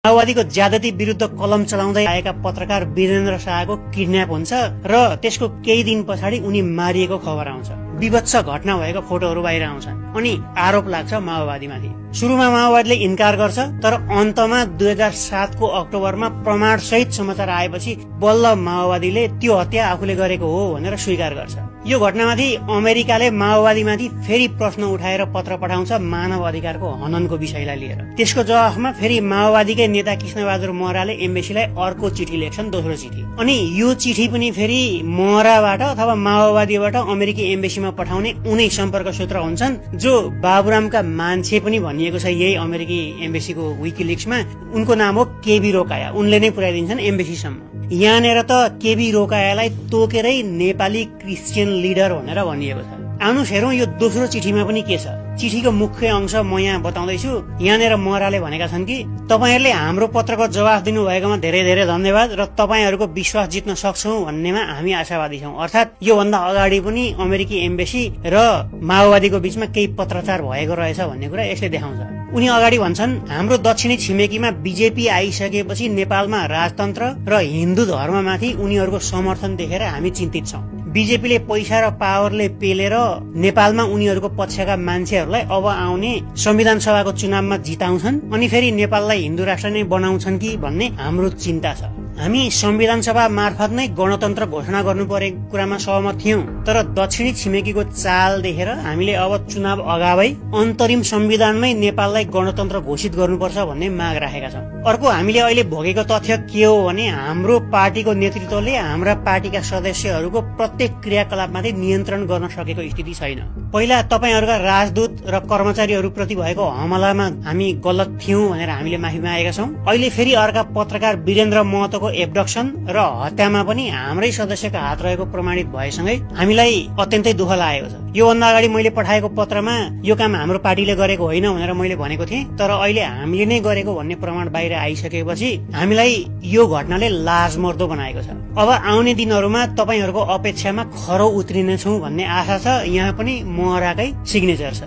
माओवादीको ज्यादती विरुद्ध कलम चलाउँदै आएका पत्रकार वीरेन्द्र शाहको किडन्याप हुन्छ र त्यसको केही दिन पछाडि उनी मारिएको खबर आउँछ। विभत्स घटना भएको फोटोहरू बाहिर आउँछन् अनि आरोप लाग्छ माओवादीमाथि। सुरुमा माओवादीले इन्कार गर्छ, तर अन्तमा 2007 को अक्टोबरमा प्रमाण सहित समाचार आएपछि बल्ल माओवादीले त्यो हत्या आफूले गरेको हो भनेर स्वीकार गर्छ। यो घटनामाथि अमेरिकाले माओवादीमाथि फेरि प्रश्न उठाएर पत्र पठाउँछ मानव अधिकारको हननको विषयलाई लिएर। त्यसको जवाफमा फेरि माओवादीकै नेता कृष्णबहादुर महराले एम्बेसीलाई अर्को चिठी लेख्छन्, दोस्रो चिठी। अनि यो चिठी पनि फेरि महराबाट अथवा माओवादीबाट अमेरिकी एम्बेसीमा पठाउने उनै सम्पर्क सूत्र हुन्छन्, जो बाबुरामका मान्छे पनि भनिएको छ यही अमेरिकी एम्बेसीको विकिलिक्समा। उनको नाम हो केबी रोकाया। उनले नै पुर्याइदिन्छन् एम्बेसीसम्म। यहाँनिर त केबी रोकायालाई तोकेरै नेपाली क्रिस्चियन लिडर भनेर भनिएको छ। आउनुहोस् हेरौँ यो दोस्रो चिठीमा पनि के छ। चिठीको मुख्य अंश म यहाँ बताउँदैछु। यहाँनिर महराले भनेका छन् कि तपाईहरुले हाम्रो पत्रको जवाफ दिनु भएकोमा धेरै धेरै धन्यवाद र तपाईहरुको विश्वास जित्न सक्छौं भन्नेमा हामी आशावादी छौं। अर्थात् यो भन्दा अगाडि पनि अमेरिकी एम्बेसी र माओवादीको बीचमा केही पत्रचार भएको रहेछ भन्ने कुरा यसले देखाउँछ। उनी अगाडि भन्छन्, हाम्रो दक्षिणी छिमेकीमा बीजेपी आइसकेपछि नेपालमा राजतन्त्र र हिन्दू धर्ममाथि उनीहरूको समर्थन देखेर हामी चिन्तित छौं। बीजेपीले पैसा र पावरले पेलेर नेपालमा उनीहरूको पक्षका मान्छेहरूलाई अब आउने संविधान सभाको चुनावमा जिताउँछन् अनि फेरि नेपाललाई हिन्दू राष्ट्र नै बनाउँछन् कि भन्ने हाम्रो चिन्ता छ। हामी संविधान सभा मार्फत नै गणतन्त्र घोषणा गर्नु परेको कुरामा सहमत थियौं, तर दक्षिणी छिमेकीको चाल देखेर हामीले अब चुनाव अगावै अन्तरिम संविधानमै नेपाललाई गणतन्त्र घोषित गर्नुपर्छ भन्ने माग राखेका छौं। अर्को हामीले अहिले भोगेको तथ्य के हो भने हाम्रो पार्टीको नेतृत्वले हाम्रा पार्टीका सदस्यहरूको प्रत्येक क्रियाकलापमाथि नियन्त्रण गर्न सकेको स्थिति छैन। पहिला तपाईहरुका राजदूत र कर्मचारीहरूप्रति भएको हमलामा हामी गलत थियौं भनेर हामीले माफी मागेका छौं। अहिले फेरि अर्का पत्रकार वीरेन्द्र महतोको एब्डक्सन र हत्यामा पनि हाम्रै सदस्यका हात रहेको प्रमाणित भएसँगै हामीलाई अत्यन्तै दुःख लागेको छ। यो भन्दा अगाडि मैले पठाएको पत्रमा यो काम हाम्रो पार्टीले गरेको होइन भनेर मैले भनेको थिएँ, तर अहिले हामीले नै गरेको भन्ने प्रमाण बाहिर आइसकेपछि हामीलाई यो घटनाले लाजमर्दो बनाएको छ। अब आउने दिनहरूमा तपाईहरुको अपेक्षामा खरो उत्रिनेछौं भन्ने आशा छ। यहाँ पनि महराकै सिग्नेचर छ।